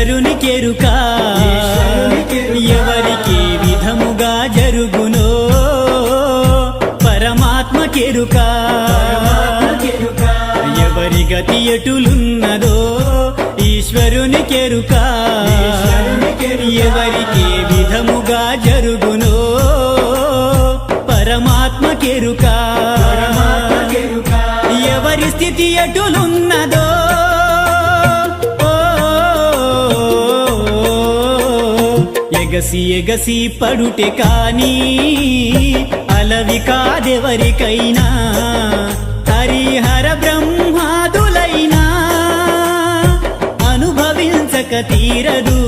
ఈశ్వరునికెరుక ఎవరికి విధముగా జరుగునో పరమాత్మకెరుక ఎవరి గతి ఎటులున్నదో ఈశ్వరునికెరుక ఎవరికి విధముగా జరుగునో పరమాత్మకెరుక ఎవరి స్థితి ఎటులున్నదో ఎగసి ఎగసి పడుటే కాని అలవి కాదెవరికైనా హరిహర బ్రహ్మాదులైనా అనుభవించక తీరదు